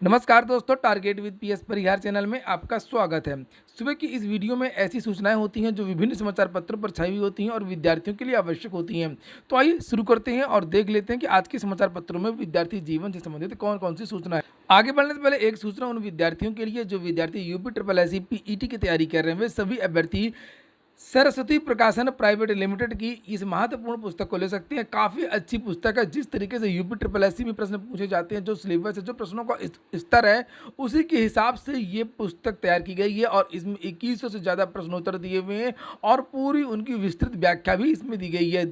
नमस्कार दोस्तों, target with PS Parihar channel में आपका स्वागत है। सुबह की इस वीडियो में ऐसी सूचनाएं होती हैं जो विभिन्न समाचार पत्रों पर छाई हुई होती हैं और विद्यार्थियों के लिए आवश्यक होती हैं। तो आइए शुरू करते हैं और देख लेते हैं कि आज के समाचार पत्रों में विद्यार्थी जीवन से संबंधित कौन कौन सी सूचना है। आगे बढ़ने से पहले एक सूचना उन विद्यार्थियों के लिए जो विद्यार्थी यूपी ट्रिपल एस पीईटी की तैयारी कर रहे हैं। वे सभी अभ्यर्थी सरस्वती प्रकाशन प्राइवेट लिमिटेड की इस महत्वपूर्ण पुस्तक को ले सकते हैं। काफ़ी अच्छी पुस्तक है। जिस तरीके से यूपी ट्रिपल एस में प्रश्न पूछे जाते हैं, जो सिलेबस है, जो प्रश्नों का स्तर है, उसी के हिसाब से ये पुस्तक तैयार की गई है और इसमें 2100 से ज़्यादा प्रश्नोत्तर दिए हुए हैं और पूरी उनकी विस्तृत व्याख्या भी इसमें दी गई है।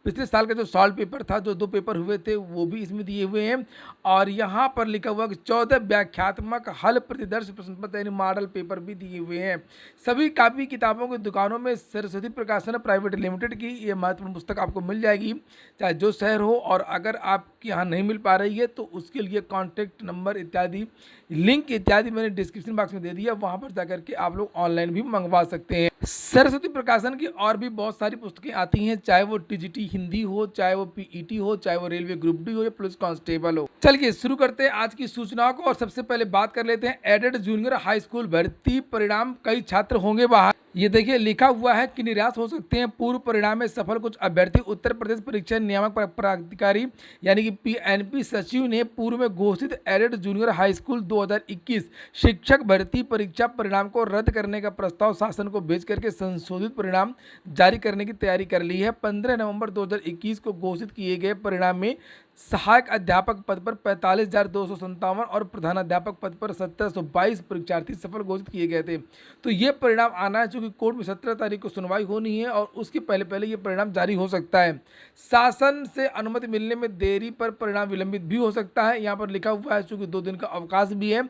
पिछले साल का जो सॉल्व पेपर था, जो 2 पेपर हुए थे, वो भी इसमें दिए हुए हैं और यहाँ पर लिखा हुआ कि 14 व्याख्यात्मक हल प्रतिदर्श प्रश्न पत्र यानी मॉडल पेपर भी दिए हुए हैं। सभी कापी किताबों की दुकानों में सरस्वती प्रकाशन प्राइवेट लिमिटेड की ये महत्वपूर्ण पुस्तक आपको मिल जाएगी, चाहे जो शहर हो। और अगर आपके यहाँ नहीं मिल पा रही है तो उसके लिए कॉन्टैक्ट नंबर इत्यादि, लिंक इत्यादि मैंने डिस्क्रिप्शन बॉक्स में दे दिया, वहाँ पर जाकर के आप लोग ऑनलाइन भी मंगवा सकते हैं। सरस्वती प्रकाशन की और भी बहुत सारी पुस्तकें आती हैं, चाहे वो टीजीटी हिंदी हो, चाहे वो पीईटी हो, चाहे वो रेलवे ग्रुप डी हो या पुलिस कांस्टेबल हो। चलिए शुरू करते हैं आज की सूचनाओं को और सबसे पहले बात कर लेते हैं एडेड जूनियर हाई स्कूल भर्ती परिणाम, कई छात्र होंगे बाहर। ये देखिए लिखा हुआ है कि निराश हो सकते हैं पूर्व परिणाम में सफल कुछ अभ्यर्थी। उत्तर प्रदेश परीक्षा नियामक प्राधिकारी यानी कि पीएनपी सचिव ने पूर्व में घोषित एडेड जूनियर हाई स्कूल 2021 शिक्षक भर्ती परीक्षा परिणाम को रद्द करने का प्रस्ताव शासन को भेज करके संशोधित परिणाम जारी करने की तैयारी कर ली है। 15 नवंबर 2021 को घोषित किए गए परिणाम में सहायक अध्यापक पद पर 45,257 और प्रधानाध्यापक पद पर 1722 परीक्षार्थी सफल घोषित किए गए थे। तो ये परिणाम आना है, चूंकि कोर्ट में 17 तारीख को सुनवाई होनी है और उसके पहले पहले ये परिणाम जारी हो सकता है। शासन से अनुमति मिलने में देरी पर परिणाम विलंबित भी हो सकता है। यहाँ पर लिखा हुआ है चूंकि 2 दिन का अवकाश भी है।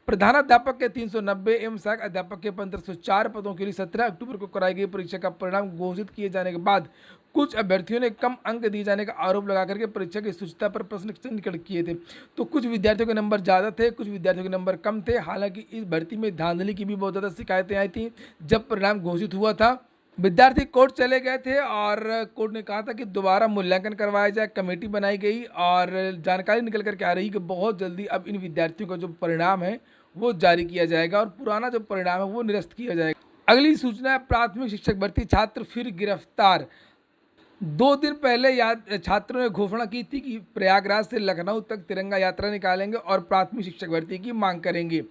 प्रधानाध्यापक के 390 एवं सहायक अध्यापक के 1504 पदों के लिए 17 अक्टूबर को कराई गई परीक्षा का परिणाम घोषित किए जाने के बाद कुछ अभ्यर्थियों ने कम अंक दिए जाने का आरोप लगा करके परीक्षा की शुचिता पर प्रश्न चिन्ह किए थे। तो कुछ विद्यार्थियों के नंबर ज़्यादा थे, कुछ विद्यार्थियों के नंबर कम थे। हालांकि इस भर्ती में धांधली की भी बहुत ज़्यादा शिकायतें आई थी जब परिणाम घोषित हुआ था। विद्यार्थी कोर्ट चले गए थे और कोर्ट ने कहा था कि दोबारा मूल्यांकन करवाया जाए। कमेटी बनाई गई और जानकारी निकल करके आ रही कि बहुत जल्दी अब इन विद्यार्थियों का जो परिणाम है वो जारी किया जाएगा और पुराना जो परिणाम है वो निरस्त किया जाएगा। अगली सूचना है प्राथमिक शिक्षक भर्ती छात्र फिर गिरफ्तार। 2 दिन पहले छात्रों ने घोषणा की थी कि प्रयागराज से लखनऊ तक तिरंगा यात्रा निकालेंगे और प्राथमिक शिक्षक भर्ती की मांग करेंगे।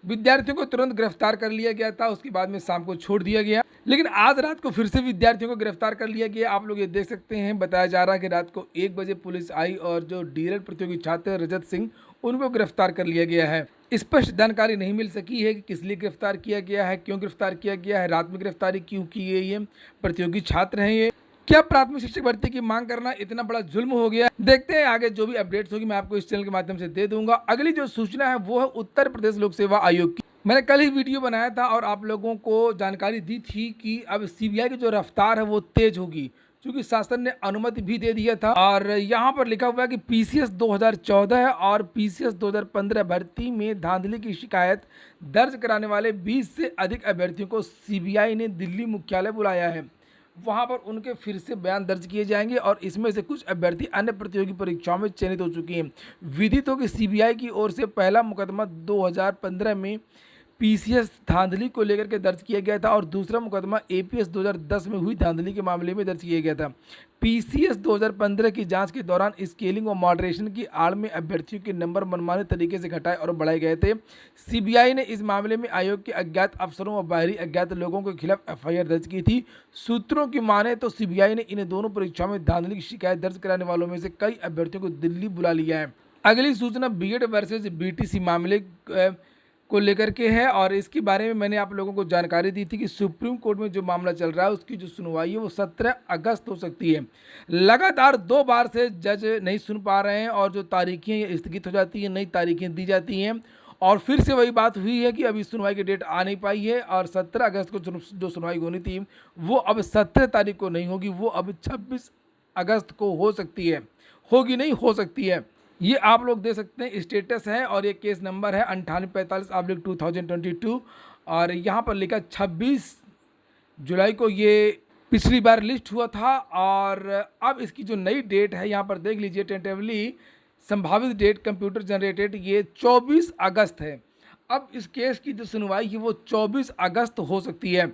विद्यार्थियों को तुरंत गिरफ्तार कर लिया गया था, उसके बाद में शाम को छोड़ दिया गया, लेकिन आज रात को फिर से विद्यार्थियों को गिरफ्तार कर लिया गया। आप लोग ये देख सकते हैं, बताया जा रहा है कि रात को 1 बजे पुलिस आई और जो डीएलएड प्रतियोगी छात्र रजत सिंह, उनको गिरफ्तार कर लिया गया है। स्पष्ट जानकारी नहीं मिल सकी है कि किस लिए गिरफ्तार किया गया है, क्यों गिरफ्तार किया गया है, रात में गिरफ्तारी क्यों की गई है, प्रतियोगी छात्र हैं ये। क्या प्राथमिक शिक्षक भर्ती की मांग करना इतना बड़ा जुल्म हो गया? देखते हैं आगे जो भी अपडेट्स होगी मैं आपको इस चैनल के माध्यम से दे दूंगा। अगली जो सूचना है वो है उत्तर प्रदेश लोक सेवा आयोग की। मैंने कल ही वीडियो बनाया था और आप लोगों को जानकारी दी थी कि अब सीबीआई की जो रफ्तार है वो तेज होगी, क्योंकि शासन ने अनुमति भी दे दिया था। और यहाँ पर लिखा हुआ है कि पीसीएस 2014 और पीसीएस 2015 भर्ती में धांधली की शिकायत दर्ज कराने वाले 20 से अधिक अभ्यर्थियों को सीबीआई ने दिल्ली मुख्यालय बुलाया है। वहां पर उनके फिर से बयान दर्ज किए जाएंगे और इसमें से कुछ अभ्यर्थी अन्य प्रतियोगी परीक्षाओं में चयनित हो चुके हैं। विदित हो कि सीबीआई की ओर से पहला मुकदमा 2015 में पीसीएस धांधली को लेकर के दर्ज किया गया था और दूसरा मुकदमा एपीएस 2010 में हुई धांधली के मामले में दर्ज किया गया था। पीसीएस 2015 की जांच के दौरान स्केलिंग और मॉडरेशन की आड़ में अभ्यर्थियों के नंबर मनमाने तरीके से घटाए और बढ़ाए गए थे। सीबीआई ने इस मामले में आयोग के अज्ञात अफसरों और बाहरी अज्ञात लोगों के खिलाफ एफआईआर दर्ज की थी। सूत्रों की माने तो सीबीआई ने इन दोनों परीक्षाओं में धांधली की शिकायत दर्ज कराने वालों में से कई अभ्यर्थियों को दिल्ली बुला लिया है। अगली सूचना बीएड वर्सेज बीटीसी मामले को लेकर के है और इसके बारे में मैंने आप लोगों को जानकारी दी थी कि सुप्रीम कोर्ट में जो मामला चल रहा है उसकी जो सुनवाई है वो 17 अगस्त हो सकती है। लगातार 2 बार से जज नहीं सुन पा रहे हैं और जो तारीखें स्थगित हो जाती हैं, नई तारीखें दी जाती हैं और फिर से वही बात हुई है कि अभी सुनवाई की डेट आ नहीं पाई है और 17 अगस्त को जो सुनवाई होनी थी वो अब 17 तारीख को नहीं होगी, वो अब 26 अगस्त को हो सकती है, होगी नहीं हो सकती है। ये आप लोग देख सकते हैं स्टेटस है और ये केस नंबर है 9845/2022 और यहाँ पर लिखा 26 जुलाई को ये पिछली बार लिस्ट हुआ था और अब इसकी जो नई डेट है यहाँ पर देख लीजिए टेंटेटिवली संभावित डेट कंप्यूटर जनरेटेड ये 24 अगस्त है। अब इस केस की जो सुनवाई है वो 24 अगस्त हो सकती है।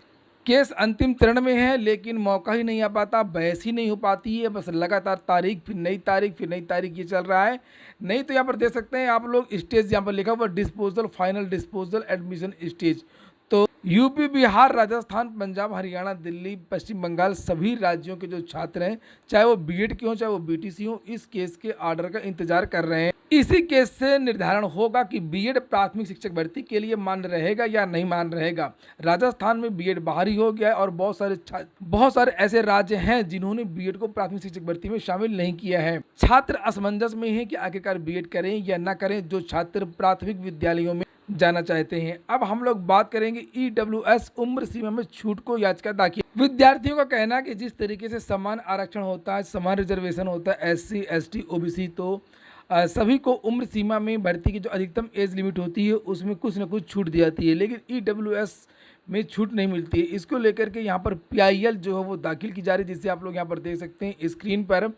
केस अंतिम चरण में है, लेकिन मौका ही नहीं आ पाता, बहस ही नहीं हो पाती है, बस लगातार तारीख फिर नई तारीख फिर नई तारीख ये चल रहा है। नहीं तो यहाँ पर देख सकते हैं आप लोग स्टेज यहाँ पर लिखा हुआ disposal, final disposal, admission stage. तो यूपी, बिहार, राजस्थान, पंजाब, हरियाणा, दिल्ली, पश्चिम बंगाल सभी राज्यों के जो छात्र हैं, चाहे वो बीएड के हों चाहे वो बीटीसी हों, इस केस के ऑर्डर का इंतजार कर रहे हैं। इसी केस से निर्धारण होगा कि बीएड प्राथमिक शिक्षक भर्ती के लिए मान्य रहेगा या नहीं मान्य रहेगा। राजस्थान में बीएड बाहरी हो गया है और बहुत सारे ऐसे राज्य हैं जिन्होंने बीएड को प्राथमिक शिक्षक भर्ती में शामिल नहीं किया है। छात्र असमंजस में हैं कि आखिरकार बीएड करें या ना करें, जो छात्र प्राथमिक विद्यालयों में जाना चाहते हैं। अब हम लोग बात करेंगे ईडब्ल्यूएस उम्र सीमा में छूट को याचिका दाखिल। विद्यार्थियों का कहना है कि जिस तरीके से समान आरक्षण होता है, समान रिजर्वेशन होता है एससी, एसटी, ओबीसी, तो सभी को उम्र सीमा में भर्ती की जो अधिकतम एज लिमिट होती है उसमें कुछ न कुछ छूट दी जाती है, लेकिन ईडब्ल्यूएस में छूट नहीं मिलती है। इसको लेकर के यहाँ पर पीआईएल जो है वो दाखिल की जा रही है, जिसे आप लोग यहाँ पर देख सकते हैं स्क्रीन पर।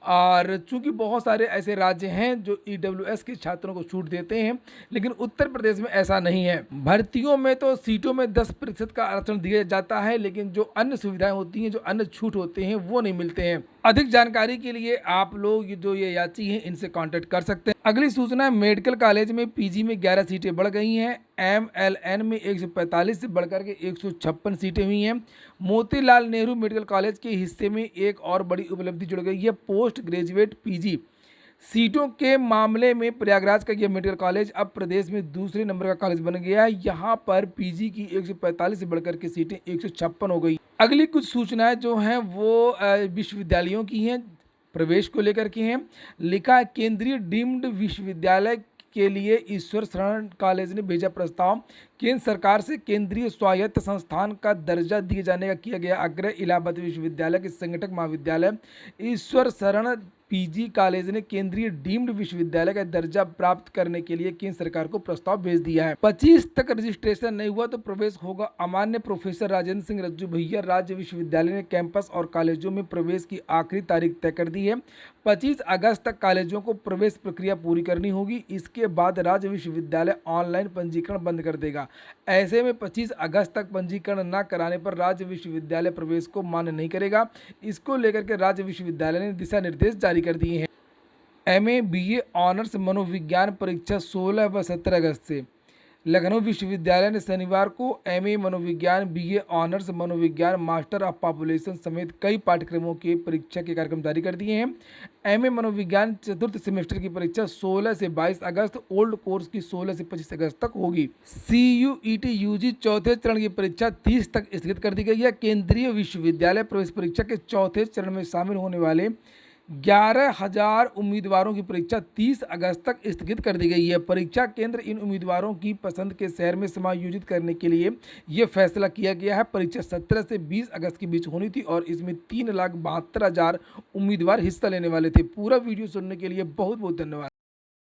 और चूंकि बहुत सारे ऐसे राज्य हैं जो ईडब्ल्यूएस के छात्रों को छूट देते हैं, लेकिन उत्तर प्रदेश में ऐसा नहीं है। भर्तियों में तो सीटों में 10% का आरक्षण दिया जाता है, लेकिन जो अन्य सुविधाएं होती हैं, जो अन्य छूट होते हैं, वो नहीं मिलते हैं। अधिक जानकारी के लिए आप लोग जो ये याची हैं इनसे कांटेक्ट कर सकते हैं। अगली सूचना है, मेडिकल कॉलेज में पीजी में 11 सीटें बढ़ गई हैं। एमएलएन में 145 से बढ़कर के 156 सीटें हुई हैं। मोतीलाल नेहरू मेडिकल कॉलेज के हिस्से में एक और बड़ी उपलब्धि जुड़ गई है, पोस्ट ग्रेजुएट पीजी सीटों के मामले में प्रयागराज का यह मेडिकल कॉलेज अब प्रदेश में दूसरे नंबर का कॉलेज बन गया है। यहाँ पर पीजी की 145 से बढ़कर के सीटें 156 हो गई। अगली कुछ सूचनाएं जो हैं वो विश्वविद्यालयों की हैं, प्रवेश को लेकर के हैं। लिखा है, केंद्रीय डीम्ड विश्वविद्यालय के लिए ईश्वर शरण कॉलेज ने भेजा प्रस्ताव। केंद्र सरकार से केंद्रीय स्वायत्त संस्थान का दर्जा दिए जाने का किया गया आग्रह। इलाहाबाद विश्वविद्यालय के संगठक महाविद्यालय ईश्वर शरण पीजी कॉलेज ने केंद्रीय डीम्ड विश्वविद्यालय का दर्जा प्राप्त करने के लिए केंद्र सरकार को प्रस्ताव भेज दिया है। 25 तक रजिस्ट्रेशन नहीं हुआ तो प्रवेश होगा अमान्य। प्रोफेसर राजेंद्र सिंह रज्जू भैया राज्य विश्वविद्यालय ने कैंपस और कॉलेजों में प्रवेश की आखिरी तारीख तय कर दी है। 25 अगस्त तक कॉलेजों को प्रवेश प्रक्रिया पूरी करनी होगी। इसके बाद राज्य विश्वविद्यालय ऑनलाइन पंजीकरण बंद कर देगा। ऐसे में 25 अगस्त तक पंजीकरण न कराने पर राज्य विश्वविद्यालय प्रवेश को मान्य नहीं करेगा। इसको लेकर के राज्य विश्वविद्यालय ने दिशा निर्देश जारी कर दिए हैं। एमए बीए ऑनर्स मनोविज्ञान परीक्षा 16 व 17 अगस्त से। लखनऊ विश्वविद्यालय ने शनिवार को एमए मनोविज्ञान, बीए ऑनर्स मनोविज्ञान, मास्टर ऑफ पॉपुलेशन समेत कई पाठ्यक्रमों के परीक्षा के कार्यक्रम जारी कर दिए हैं। एमए मनोविज्ञान चतुर्थ सेमेस्टर की परीक्षा 16 से 22 अगस्त, ओल्ड कोर्स की 16 से 25 अगस्त तक होगी। सीयूईटी यूजी चौथे चरण की परीक्षा 30 तक स्थगित कर दी गई है। केंद्रीय विश्वविद्यालय प्रवेश परीक्षा के चौथे चरण में शामिल होने वाले 11,000 उम्मीदवारों की परीक्षा 30 अगस्त तक स्थगित कर दी गई है। परीक्षा केंद्र इन उम्मीदवारों की पसंद के शहर में समायोजित करने के लिए यह फैसला किया गया है। परीक्षा 17 से 20 अगस्त के बीच होनी थी और इसमें 3,72,000 उम्मीदवार हिस्सा लेने वाले थे। पूरा वीडियो सुनने के लिए बहुत बहुत धन्यवाद।